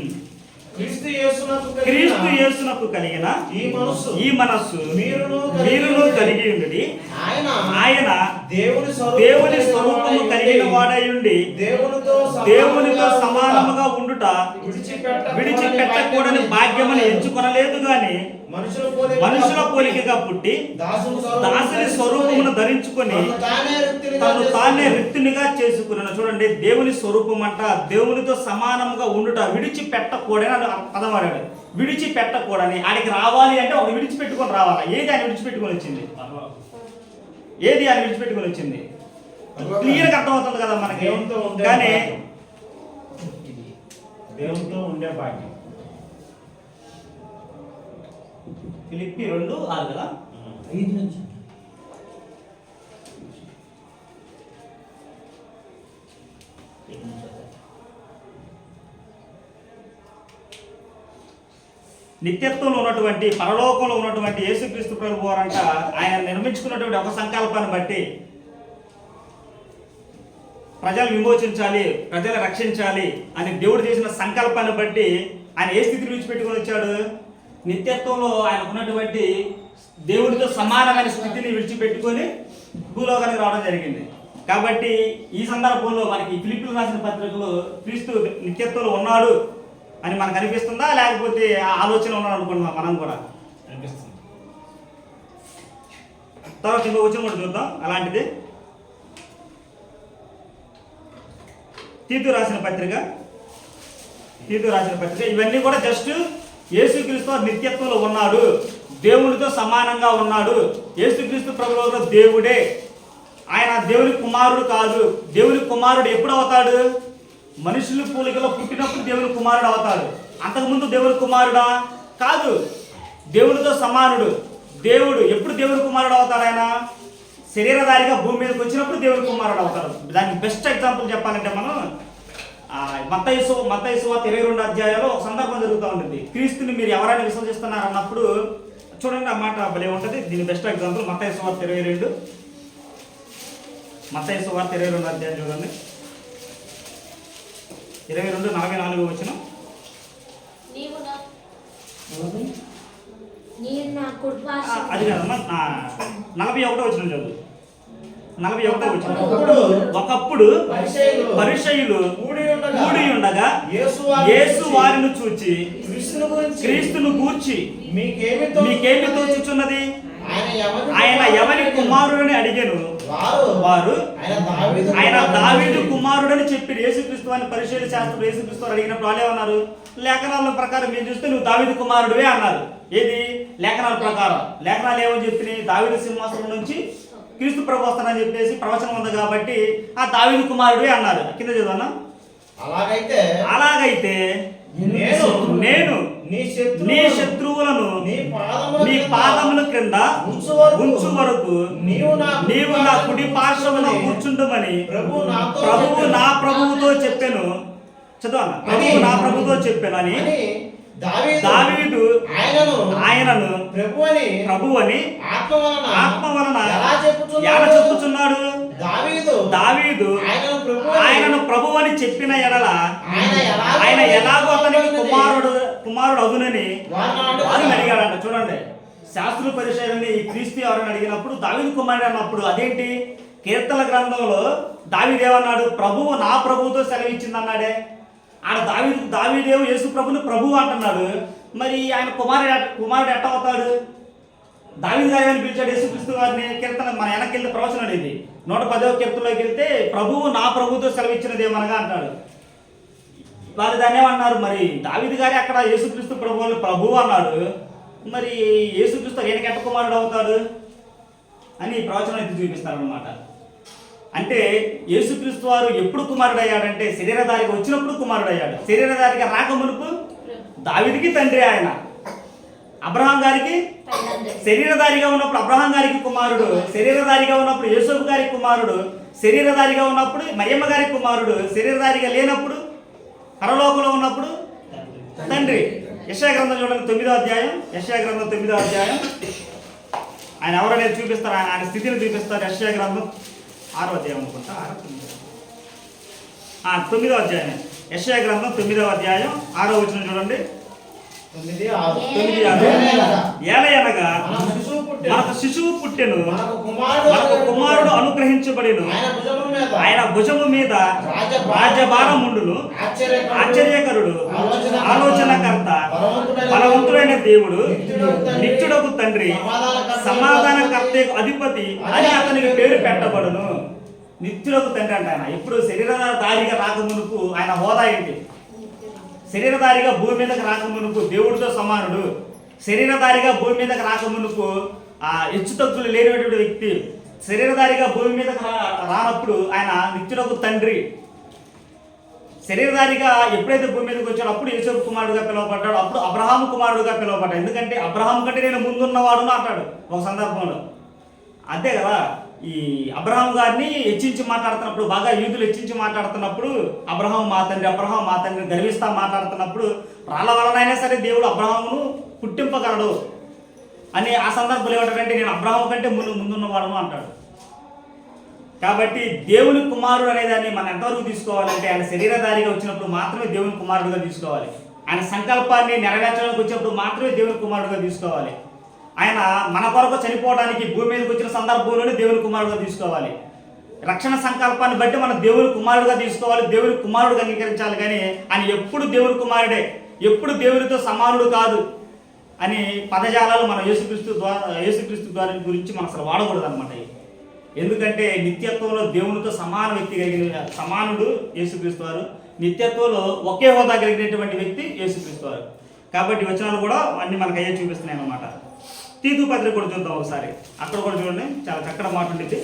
Speaker 4: క్రీస్తు
Speaker 1: యేసునకు కలిగిన ఈ మనస్సు మీరును కలిగి ఉండి ఆయన దేవుని స్వరూపము కలిగిన వాడై ఉండి దేవునితో సమానముగా ఉండుట విడిచిపెట్టకూడని భాగ్యమని ఎంచుకొనలేదు గాని మనుషుల పోలికగా పుట్టి దాసుని స్వరూపమును ధరించుకొని తను తానే రిక్తునిగా చేసుకున్నాను. చూడండి, దేవుని స్వరూపం అంట దేవునితో సమానంగా ఉండుట విడిచిపెట్టకూడని పదం వాడాడు. విడిచిపెట్టకూడని ఆడికి రావాలి అంటే ఒకటి విడిచిపెట్టుకొని రావాలా. ఏది ఆయన విడిచిపెట్టుకొని వచ్చింది? ఏది ఆయన విడిచిపెట్టుకొని వచ్చింది? క్లియర్గా అర్థమవుతుంది కదా మనకి. కానీ
Speaker 2: దేవునితో ఉండే భాగ్యం.
Speaker 1: ఫిలిప్పీ 2:6 కదా.
Speaker 4: 5 నుంచి
Speaker 1: నిత్యత్వంలో ఉన్నటువంటి పరలోకంలో ఉన్నటువంటి యేసుక్రీస్తు ప్రభు వారంట ఆయన నిర్మించుకున్నటువంటి ఒక సంకల్పాన్ని బట్టి ప్రజలు విమోచించాలి, ప్రజలు రక్షించాలి అని దేవుడు చేసిన సంకల్పాన్ని బట్టి ఆయన ఏ స్థితిని విడిచిపెట్టుకొని వచ్చాడు? నిత్యత్వంలో ఆయనకు ఉన్నటువంటి దేవుడితో సమానమైన స్థితిని విడిచిపెట్టుకొని భూలోకానికి రావడం జరిగింది. కాబట్టి ఈ సందర్భంలో మనకి ఫిలిప్పీలకు రాసిన పత్రికలో క్రీస్తు నిత్యత్వంలో ఉన్నాడు అని మనకు అనిపిస్తుందా, లేకపోతే ఆ ఆలోచన ఉన్నాడు అనుకుంటున్నాం మనం కూడా?
Speaker 2: అనిపిస్తుంది.
Speaker 1: తర్వాత ఇంకో వచనం కూడా చూద్దాం అలాంటిది. తీతు రాసిన పత్రిక ఇవన్నీ కూడా జస్ట్ యేసుక్రీస్తు నిత్యత్వంలో ఉన్నాడు, దేవునితో సమానంగా ఉన్నాడు. యేసుక్రీస్తు ప్రభువులో దేవుడే, ఆయన దేవుని కుమారుడు కాదు. దేవుని కుమారుడు ఎప్పుడు అవుతాడు? మనుషుల పోలికలో పుట్టినప్పుడు దేవుని కుమారుడు అవుతాడు. అంతకుముందు దేవుని కుమారుడా? కాదు, దేవునితో సమానుడు. దేవుడు ఎప్పుడు దేవుని కుమారుడు అవుతాడు? ఆయన శరీరధారిగా భూమి మీదకి వచ్చినప్పుడు దేవుని కుమారుడు అవుతాడు. దానికి బెస్ట్ ఎగ్జాంపుల్ చెప్పాలంటే మనం మత్తయి సువార్త 22 అధ్యాయంలో ఒక సందర్భం జరుగుతూ ఉంటుంది. క్రీస్తుని మీరు ఎవరైనా విశ్వసిస్తున్నారు అన్నప్పుడు చూడండి, ఆ మాట భలే ఉంటుంది. దీని బెస్ట్ ఎగ్జాంపుల్ మత్తయి సువార్త 22 అధ్యాయం చూడండి. 22:44 వచనం. అది కదమ్మా, 41 వచనం చదువు. 41 వచనం. ఒకప్పుడు పరిసయ్యులు కూడి ఉండగా యేసు వారిని చూచి క్రీస్తును గూర్చి మీకేమి తోచుచున్నది? ఆయన ఎవరి కుమారుడని అడిగాను. వారు ఆయన దావీదు కుమారుడని చెప్పి యేసుక్రీస్తు అని పరిశీలి శాస్త్రుడు యేసుక్రీస్తు అడిగినప్పుడు వాళ్ళు ఏమన్నారు? లేఖనాల ప్రకారం మీరు చూస్తే నువ్వు దావీదు కుమారుడివే అన్నారు. ఏది? లేఖనాల ప్రకారం. లేఖనాలు ఏమని చెప్పినాయి? దావీదు సింహాసనం నుంచి క్రీస్తు ప్రభు వస్తానని చెప్పేసి ప్రవచనం ఉంది కాబట్టి ఆ దావీదు కుమారుడే అన్నారు. కింద చదవన్నా. అలాగైతే నేను నీ శత్రువులను నీ పాదముల క్రింద ఉంచు వరకు నీవు నా కుడి పార్శ్వమున కూర్చుండమని ప్రభువు నా ప్రభువుతో చెప్పాను. చదవన్నా. ప్రభువు నా ప్రభువుతో చెప్పాను అని దావీదు ఆయనను ప్రభువని ఆత్మ వలన ఎలా చెప్పుచున్నాడు? దావీదు ఆయనను ప్రభువని చెప్పిన ఎడల ఆయన ఎలాగో అతనికి కుమారుడు అగునని వారిని అడిగాడంట. చూడండి, శాస్త్ర పరిశీలన ఈ క్రీస్తు ఎవరని అడిగినప్పుడు దావీదు కుమారుడు అన్నప్పుడు అదేంటి? కీర్తన గ్రంథంలో దావీదు ఏమన్నాడు? ప్రభువు నా ప్రభువుతో సెలవిచ్చింది అన్నాడే. ఆడ దావీదేవు యేసు ప్రభుని ప్రభువు అంటున్నాడు. మరి ఆయన కుమారుడు ఎట్ట అవుతాడు? దావీదు గారు అని పిలిచాడు యేసుక్రీస్తు వారిని. కీర్తన మన వెనక్కి వెళ్తే ప్రవచనం అనేది 110వ కీర్తనలోకి వెళ్తే ప్రభువు నా ప్రభువుతో సెలవిచ్చినది ఏమనగా అంటాడు. వాళ్ళు దాన్ని ఏమన్నారు? మరి దావీదు గారి అక్కడ యేసుక్రీస్తు ప్రభువు అన్నాడు. మరి యేసుక్రీస్తు ఈయనకి ఎట్ట కుమారుడు అవుతాడు అని ప్రవచనం అయితే చూపిస్తారనమాట. అంటే యేసుక్రీస్తు వారు ఎప్పుడు కుమారుడు అయ్యాడంటే శరీరధారిగా వచ్చినప్పుడు కుమారుడు అయ్యాడు. శరీరధారిగా రాకమునుపు దావీదుకి తండ్రి ఆయన. అబ్రహాం గారికి శరీరధారిగా ఉన్నప్పుడు అబ్రహాం గారికి కుమారుడు, శరీరధారిగా ఉన్నప్పుడు యేసోబు గారికి కుమారుడు, శరీరధారిగా ఉన్నప్పుడు మరియమ్మ గారికి కుమారుడు, శరీరధారిగా లేనప్పుడు పరలోకంలో ఉన్నప్పుడు తండ్రి. యెషయా గ్రంథం చూడండి 9వ అధ్యాయం. యెషయా గ్రంథం 9వ అధ్యాయం. ఆయన ఎవరనేది చూపిస్తారు, ఆయన స్థితిని చూపిస్తారు. యెషయా గ్రంథం 6వ అధ్యాయం అనుకుంటా, 9వ అధ్యాయం. యెషయా గ్రంథం 9వ అధ్యాయం 6వ వచనం చూడండి.
Speaker 4: 9:6.
Speaker 1: 9:6. ఏలయనగా
Speaker 4: మనకు శిశువు పుట్టెను.
Speaker 1: మనకు శిశువు పుట్టెను,
Speaker 4: మనకు
Speaker 1: మనకు కుమారుడు అనుగ్రహించబడెను, ఆయన భుజము మీద రాజ్యభారముండును. ఆశ్చర్యకరుడు, ఆలోచనకర్త, బలవంతుడైన దేవుడు, నిత్యుడకు తండ్రి, సమాధానకర్త అధిపతి అని అతనికి పేరు పెట్టబడును. నిత్యుడకు తండ్రి అంటే ఆయన ఎప్పుడు శరీరధారిగా రాకమునుపు ఆయన హోదా ఏంటి? శరీరధారిగా భూమి మీదకి రాకమునుపు దేవుడితో సమానుడు. శరీరధారిగా భూమి మీదకి రాకమునుపు హెచ్చు తగ్గులు లేనటువంటి వ్యక్తి. శరీరధారిగా భూమి మీదకి రానప్పుడు ఆయన నిత్యుడకు తండ్రి. శరీరధారిగా ఎప్పుడైతే భూమి మీదకి వచ్చాడో అప్పుడు యేసపు కుమారుడుగా పిలువబడ్డాడు. అప్పుడు అబ్రహాము కుమారుడుగా పిలువబడ్డాడు. ఎందుకంటే అబ్రహాము కంటే నేను ముందున్నవాడును అంటాడు ఒక సందర్భంలో. అంతే కదా, ఈ అబ్రహాం గారిని హెచ్చించి మాట్లాడుతున్నప్పుడు, బాగా యూదులు హెచ్చించి మాట్లాడుతున్నప్పుడు అబ్రహాం మా తండ్రి, అబ్రహాం మా తండ్రి గర్విస్తా మాట్లాడుతున్నప్పుడు రాళ్ళ వలనైనా సరే దేవుడు అబ్రహామును పుట్టింపగలడు అని ఆ సందర్భంలో ఏమంటాడంటే నేను అబ్రహాం కంటే ముందున్నవాడును అంటాడు. కాబట్టి దేవుని కుమారుడు అనేదాన్ని మనం ఎంతవరకు తీసుకోవాలంటే ఆయన శరీరధారిగా వచ్చినప్పుడు మాత్రమే దేవుని కుమారుడుగా తీసుకోవాలి. ఆయన సంకల్పాన్ని నెరవేర్చడానికి వచ్చినప్పుడు మాత్రమే దేవుని కుమారుడుగా తీసుకోవాలి. ఆయన మన కొరకు చనిపోవడానికి భూమి మీదకి వచ్చిన సందర్భంలోనే దేవుని కుమారుడుగా తీసుకోవాలి. రక్షణ సంకల్పాన్ని బట్టి మనం దేవుని కుమారుడుగా తీసుకోవాలి, దేవుని కుమారుడుగా అంగీకరించాలి. కానీ ఆయన ఎప్పుడు దేవుని కుమారుడే, ఎప్పుడు దేవునితో సమానుడు కాదు అని పదజాలాలు మన యేసుక్రీస్తు గారి గురించి మనం అసలు వాడకూడదు అనమాట. ఎందుకంటే నిత్యత్వంలో దేవునితో సమాన వ్యక్తి కలిగిన సమానుడు యేసుక్రీస్తు వారు, నిత్యత్వంలో ఒకే హోదా కలిగినటువంటి వ్యక్తి యేసుక్రీస్తు వారు. కాబట్టి వచనాలు కూడా అన్ని మనకు అయ్యే చూపిస్తున్నాయి అన్నమాట. తీతు పత్రిక కూడా చూద్దాం ఒకసారి. అక్కడ కూడా చూడండి, చాలా చక్కటి మాట ఉండిద్ది.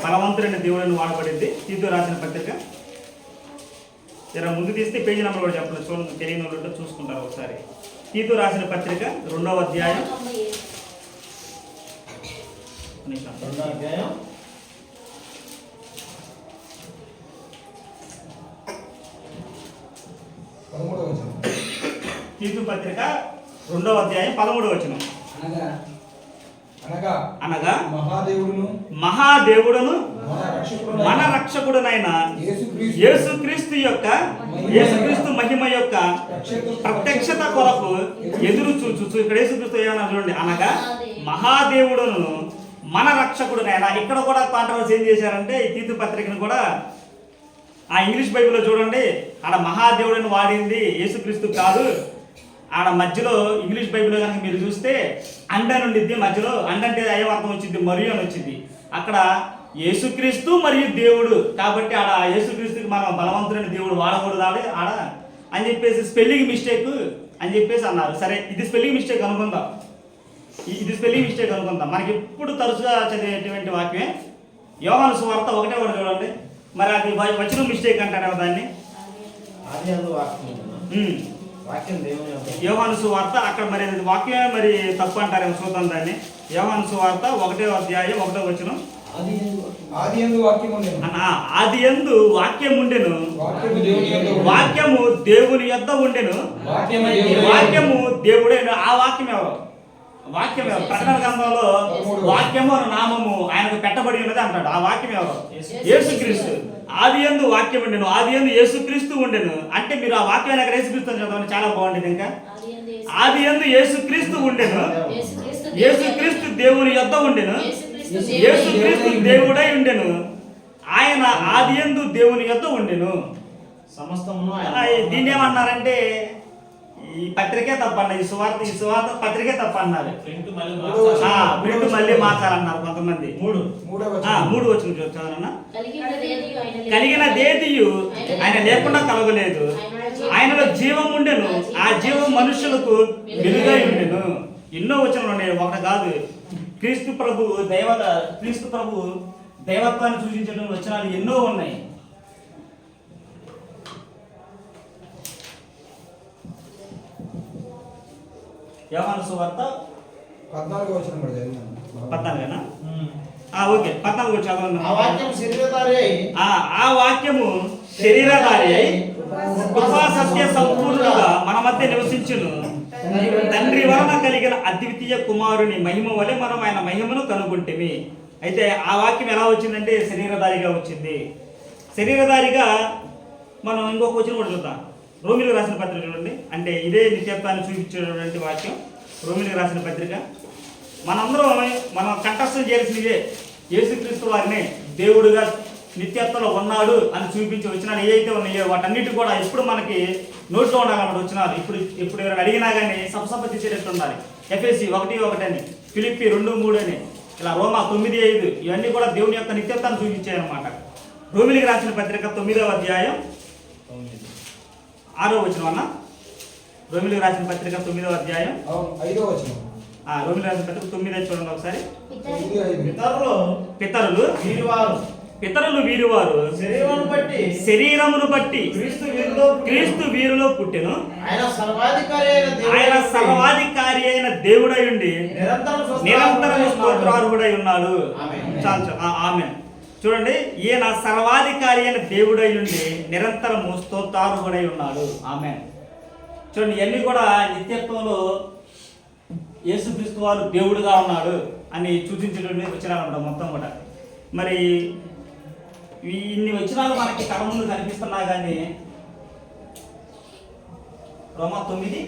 Speaker 1: బలవంతుడైన దేవుడిని వాడబడింది తీతు రాసిన పత్రిక. జర ముందు తీస్తే పేజీ నెంబర్ కూడా చెప్పలేదు, చూడండి, తెలియని వాళ్ళు చూసుకుంటారు ఒకసారి. తీతు రాసిన పత్రిక 2వ అధ్యాయం.
Speaker 4: 2వ అధ్యాయం.
Speaker 1: తీతు పత్రిక 2వ అధ్యాయం 13వ వచనం. అనగా మహాదేవుడును మన రక్షకుడునైన యేసుక్రీస్తు మహిమ యొక్క ప్రత్యక్షత కొరకు ఎదురు చూచు. ఇక్కడ యేసుక్రీస్తు ఏమన్నా చూడండి, అనగా మహాదేవుడును మన రక్షకుడునైనా. ఇక్కడ కూడా కాంట్రవర్సీ ఏం చేశారంటే ఈ తీతు పత్రికను కూడా ఆ ఇంగ్లీష్ బైబిల్లో చూడండి, ఆడ మహాదేవుడిని వాడింది యేసుక్రీస్తు కాదు. ఆడ మధ్యలో ఇంగ్లీష్ బైబిల్లో కనుక మీరు చూస్తే అండ అని ఉండిద్ది, మధ్యలో అండ అంటే అయ్యే అర్థం వచ్చింది, మరియు అని వచ్చింది. అక్కడ యేసుక్రీస్తు మరియు దేవుడు, కాబట్టి ఆడ యేసుక్రీస్తుకి మనం బలవంతుడైన దేవుడు వాడకూడదు ఆడ అని చెప్పేసి స్పెల్లింగ్ మిస్టేక్ అని చెప్పేసి అన్నారు. సరే, ఇది స్పెల్లింగ్ మిస్టేక్ అనుకుందాం, మనకి ఎప్పుడు తరచుగా చదివేటువంటి వాక్యమే యోహాను సువార్త 1వ చూడండి. మరి అది వచనం మిస్టేక్ అంటారు దాన్ని. యోహాను సువార్త అక్కడ మరి వాక్యమే మరి తప్పు అంటారేమో, చూద్దాం దాన్ని. యోహాను సువార్త 1వ అధ్యాయం 1వ వచనం.
Speaker 3: ఆది యందు వాక్యం ఉండెను, వాక్యము దేవుని యొద్ద ఉండెను, వాక్యము దేవుడైన. ఆ వాక్యం ఎవరు? ప్రకటన గ్రంథంలో వాక్యము అను నామము ఆయనకు పెట్టబడి ఉన్నది అంటాడు. ఆ వాక్యం ఎవరు? యేసుక్రీస్తు. ఆది యందు వాక్యం ఉండెను, ఆది యందు యేసుక్రీస్తు ఉండెను. అంటే మీరు ఆ వాక్యాన్ని అక్కడ యేసుక్రీస్తు అని చదవండి, చాలా బాగుంటుంది. ఇంకా ఆది యందు యేసుక్రీస్తు ఉండెను, యేసుక్రీస్తు దేవుని యొద్ద ఉండెను, యేసుక్రీస్తు దేవుడై ఉండెను, ఆయన ఆది యందు దేవుని యొద్ద ఉండెను.
Speaker 4: సమస్తమును
Speaker 1: దీన్ని ఏమన్నారంటే ఈ పత్రికే తప్పన్నారు, ఈ సువార్త పత్రికే తప్పన్నారు. ప్రింట్ మళ్ళీ మార్చాలన్నారు కొంతమంది. 3 వచ్చిన చదవనన్నా. కలిగినదేదియు ఆయన లేకుండా కలగలేదు, ఆయనలో జీవం ఉండెను, ఆ జీవం మనుషులకు వెలుగై ఉండెను. ఎన్నో వచనాలు ఉన్నాయి, ఒకటి కాదు. క్రీస్తు ప్రభు దైవత్వాన్ని సూచించడం వచనాలు ఎన్నో ఉన్నాయి. యోహాను సువార్త
Speaker 3: 14వ వచనం కూడా చదివాను.
Speaker 1: 14 ఓకే, 14 చదవండి.
Speaker 4: ఆ వాక్యము శరీరధారి అయి
Speaker 3: కృపా సత్య సంపూర్ణుడుగా మన మధ్య నివసించును. తండ్రి వలన కలిగిన అద్వితీయ కుమారుని మహిమ వలె మనం ఆయన మహిమను కనుగొంటిమి. అయితే ఆ వాక్యం ఎలా వచ్చిందంటే శరీరధారిగా వచ్చింది. శరీరధారిగా మనం ఇంకొక వచ్చిన కూడా చూద్దాం. రోమిలకు రాసిన పత్రిక చూడండి. అంటే ఇదే నిత్యత్వాన్ని చూపించేటువంటి వాక్యం. రోమిలకు రాసిన పత్రిక మనందరం మనం కంఠస్థం చేయాల్సినదే. యేసుక్రీస్తు వారిని దేవుడుగా నిత్యత్వంలో ఉన్నాడు అని చూపించి వచ్చినాడు ఏవైతే ఉన్నాయో వాటన్నిటి కూడా ఎప్పుడు మనకి నోట్లో ఉండాలన్నమాట వచ్చినారు. ఇప్పుడు ఎవరైనా అడిగినా కానీ సపసప తీసేటట్టు ఉండాలి. ఎఫ్ఎస్సి 1:1 అని, ఫిలిప్పి 2:3 అని, ఇలా రోమా 9:5 ఇవన్నీ కూడా దేవుని యొక్క నిత్యత్వాన్ని చూపించాయన్నమాట. రోమిలికి రాసిన పత్రిక 9వ అధ్యాయం 6వ వచనం అన్న. రోమిలికి రాసిన పత్రిక 9వ అధ్యాయం
Speaker 5: 5వ వచనం.
Speaker 3: రోమిలికి రాసిన పత్రిక 9 చూడండి ఒకసారి.
Speaker 4: పితరులు
Speaker 3: పితరులు వీరువారు శరీరమును బట్టి క్రీస్తు వీరిలో పుట్టెను. ఆయన సర్వాధికారి అయిన దేవుడై ఉండి నిరంతరం స్తోత్రార్హుడై ఉన్నాడు. చాలు ఆమె చూడండి. ఈయన సర్వాధికారి అయిన దేవుడై ఉండి నిరంతరము స్తోత్రార్హుడై ఉన్నాడు. ఆమె చూడండి, ఇవన్నీ కూడా నిత్యత్వంలో యేసుక్రీస్తు వారు దేవుడుగా ఉన్నాడు అని సూచించడానికి వచ్చినారన్నమాట మొత్తం కూడా. మరి ఇన్ని వచ్చినాలు మనకి కళ ముందు కనిపిస్తున్నా కానీ రోమా 9:5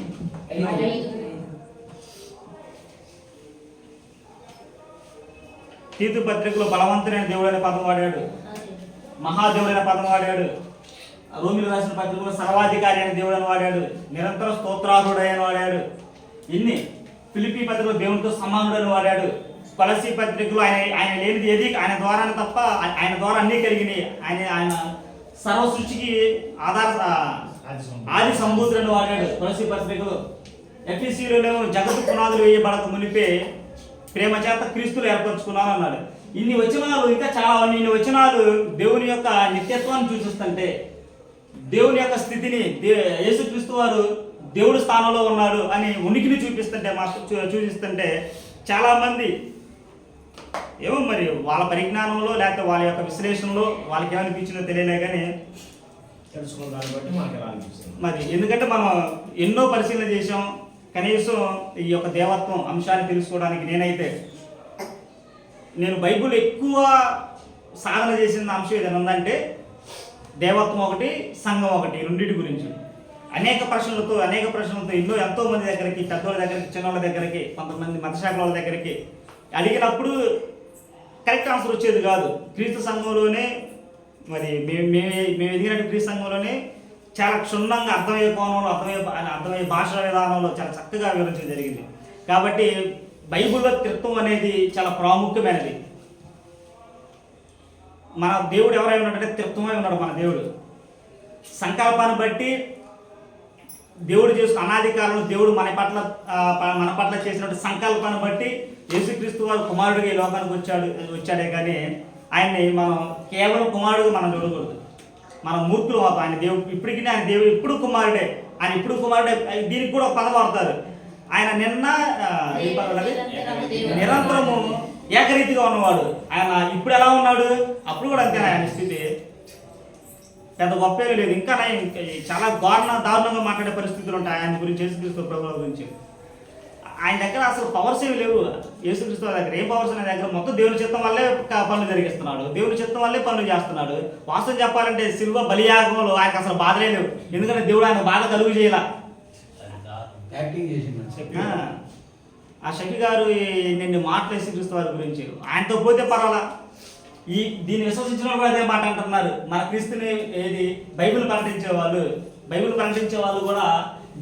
Speaker 3: తీతు పత్రికలో బలవంతుడైన దేవుడైన పదం వాడాడు, మహాదేవుడైన పదం వాడాడు. రోమిలకు రాసిన పత్రికలో సర్వాధికారి అయిన దేవుడని వాడాడు, నిరంతర స్తోత్రార్హుడైన వాడాడు. ఇన్ని ఫిలిప్పీ పత్రికలో దేవునితో సమానుడని వాడాడు. కొలసీ పత్రికలో ఆయన లేనిది ఏది ఆయన ద్వారానే తప్ప ఆయన ద్వారా అన్నీ కలిగినాయి. ఆయన సర్వ సృష్టికి ఆది సంబూతులను వాడాడు కొలసీ పత్రికలో. ఎఫ్ఎస్సిలోనేమో జగత్తు పునాదులు వేయబడక మునిపే ప్రేమ చేత క్రీస్తులు ఏర్పరచుకున్నాను అన్నాడు. ఇన్ని వచనాలు ఇంకా చాలా ఇన్ని వచనాలు దేవుని యొక్క నిత్యత్వాన్ని సూచిస్తుంటే, దేవుని యొక్క స్థితిని యేసుక్రీస్తు వారు దేవుడి స్థానంలో ఉన్నాడు అని ఉనికిని చూపిస్తుంటే సూచిస్తుంటే చాలామంది ఏమో మరి వాళ్ళ పరిజ్ఞానంలో లేకపోతే వాళ్ళ యొక్క విశ్లేషణలో వాళ్ళకి ఏమనిపించిందో తెలియలే కానీ
Speaker 4: తెలుసుకున్న దాన్ని బట్టి మనకి ఎలా అనిపిస్తుంది.
Speaker 3: మరి ఎందుకంటే మనం ఎన్నో పరిశీలన చేసాం. కనీసం ఈ యొక్క దేవత్వం అంశాన్ని తెలుసుకోవడానికి నేను బైబుల్ ఎక్కువ సాధన చేసిన అంశం ఏదైనా ఉందంటే దేవత్వం ఒకటి, సంఘం ఒకటి, రెండింటి గురించి అనేక ప్రశ్నలతో ఎంతో మంది దగ్గరికి, పెద్దోళ్ళ దగ్గరికి, చిన్నోళ్ళ దగ్గరికి, కొంతమంది మతశాఖల వాళ్ళ దగ్గరికి అడిగినప్పుడు కరెక్ట్ ఆన్సర్ వచ్చేది కాదు. క్రీస్తు సంఘంలోనే మరి మేము ఎదిగినట్టు క్రీస్తు సంఘంలోనే చాలా క్షుణ్ణంగా అర్థమయ్యే కోణంలో అర్థమయ్యే భాషా విధానంలో చాలా చక్కగా వివరించడం జరిగింది. కాబట్టి బైబిల్లో త్రిత్వం అనేది చాలా ప్రాముఖ్యమైనది. మన దేవుడు ఎవరై ఉన్నాడంటే త్రిత్వమై ఉన్నాడు. మన దేవుడు సంకల్పాన్ని బట్టి దేవుడు అనాది కాలంలో దేవుడు మన పట్ల చేసినటువంటి సంకల్పాన్ని బట్టి యేసుక్రీస్తు వారు కుమారుడిగా ఈ లోకానికి వచ్చాడే కానీ ఆయన్ని మనం కేవలం కుమారుడుగా మనం చూడకూడదు. మనం మూర్ఖులు అవుతాం. ఆయన దేవుడు ఎప్పుడు కుమారుడే. ఆయన ఇప్పుడు కుమారుడే. దీనికి కూడా ఒక పదం వాడతారు. ఆయన నిరంతరము ఏకరీతిగా ఉన్నవాడు. ఆయన ఇప్పుడు ఎలా ఉన్నాడు, అప్పుడు కూడా అంతేనా ఆయన స్థితి. పెద్ద గొప్ప లేదు. ఇంకా చాలా దారుణంగా మాట్లాడే పరిస్థితులు ఉంటాయి ఆయన గురించి, యేసుక్రీస్తు ప్రభువుల గురించి. ఆయన దగ్గర అసలు పవర్స్ ఏమి లేవు. యేసుక్రీస్తు దగ్గర ఏం పవర్స్ అనే దగ్గర మొత్తం దేవుని చిత్తం వల్లే పనులు జరిగిస్తున్నాడు, దేవుని చిత్తం వల్లే పనులు చేస్తున్నాడు. వాస్తవం చెప్పాలంటే సిలువ బలియాగంలో ఆయనకు అసలు బాధలే లేవు. ఎందుకంటే దేవుడు ఆయన బాధ కలుగు చేయాల. ఆ షకి గారు నిన్ను మాటలు యేసుక్రీస్తు వారి గురించి ఆయనతో పోతే పర్వాలా. దీన్ని విశ్వసించిన వాళ్ళు అదే మాట అంటున్నారు. మన క్రీస్తుని బైబిల్ ప్రకటించే వాళ్ళు కూడా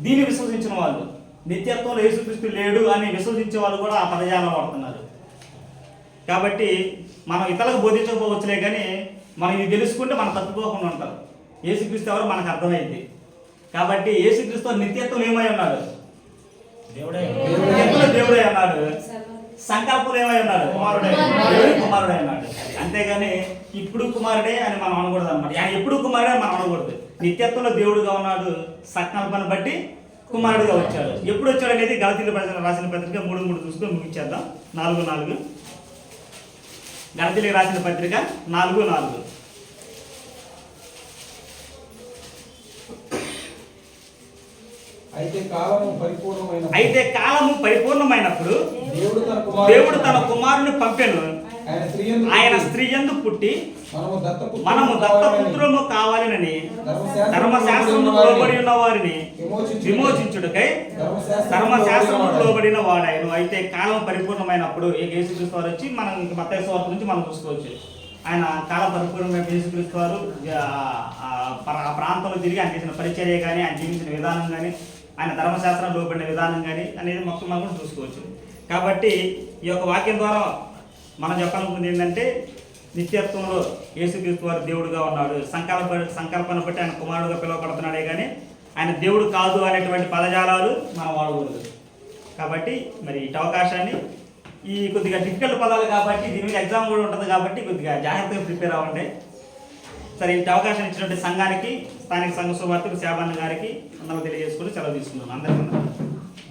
Speaker 3: దీన్ని విశ్వసించిన వాళ్ళు, నిత్యత్వంలో యేసుక్రీస్తు లేడు అని విశ్వసించే వాళ్ళు కూడా ఆ పదజాలం వాడుతున్నారు. కాబట్టి మనం ఇతరులకు బోధించకపోవచ్చులే కానీ మనం ఇది తెలుసుకుంటే మనం తప్పిపోకుండా ఉంటాం. యేసుక్రీస్తు ఎవరో మనకు అర్థమైంది. కాబట్టి యేసుక్రీస్తు నిత్యత్వం ఏమై ఉన్నాడు, దేవుడే అన్నాడు. సంకల్పం ఏమై ఉన్నాడు, కుమారుడే అన్నాడు. అంతేగాని ఇప్పుడు కుమారుడే అని మనం అనకూడదు అనమాట. ఆయన ఎప్పుడు కుమారుడే అని మనం అనకూడదు. నిత్యత్వంలో దేవుడుగా ఉన్నాడు, సంకల్పాన్ని బట్టి కుమారుడుగా వచ్చాడు. ఎప్పుడు వచ్చాడు అనేది గలతీయులకు రాసిన పత్రిక 3:3 చూసుకొని ముగించేద్దాం. 4:4 గలతీయులకు రాసిన పత్రిక 4:4
Speaker 5: అయితే కాలము పరిపూర్ణమైన
Speaker 3: అయితే కాలము పరిపూర్ణమైనప్పుడు
Speaker 5: దేవుడు
Speaker 3: దేవుడు తన కుమారుని పంపెను. ఆయన స్త్రీ యందు పుట్టి మనము దత్తపుత్రులము కావాలని ధర్మశాస్త్రము లోబడి ఉన్న వారిని విమోచించుటకై ధర్మశాస్త్రము లోబడిన వాడాయను. అయితే కాలం పరిపూర్ణమైనప్పుడు ఈ యేసుక్రీస్తు వారు వచ్చి మనం ఇంక మత్తయి సువార్త నుంచి మనం చూసుకోవచ్చు. ఆయన కాలం పరిపూర్ణమైన యేసుక్రీస్తు వారు ఆ ప్రాంతంలో తిరిగి ఆయన చేసిన పరిచర్య కానీ, ఆయన జీవించిన విధానం కానీ, ఆయన ధర్మశాస్త్రం లోబడిన విధానం కానీ అనేది మొత్తం మనం కూడా చూసుకోవచ్చు. కాబట్టి ఈ యొక్క వాక్యం ద్వారా మనం చెప్పాలనుకుంది ఏంటంటే, నిత్యత్వంలో యేసుక్రీస్తు వారు దేవుడుగా ఉన్నాడు. సంకల్పన బట్టి ఆయన కుమారుడుగా పిలువబడుతున్నాడే కానీ ఆయన దేవుడు కాదు అనేటువంటి పదజాలాలు మనం వాడకూడదు. కాబట్టి మరి ఇటు అవకాశాన్ని ఈ కొద్దిగా డిఫికల్ట్ పదాలు కాబట్టి దీని మీద ఎగ్జామ్ కూడా ఉంటుంది కాబట్టి కొద్దిగా జాగ్రత్తగా ప్రిపేర్ అవ్వండి. సరే, ఇంటి అవకాశం ఇచ్చినటువంటి సంఘానికి, స్థానిక సంఘ సువార్తకు, శాబాన్ గారికి అందరూ తెలియజేసుకుని సెలవు తీసుకున్నాను. అందరికీ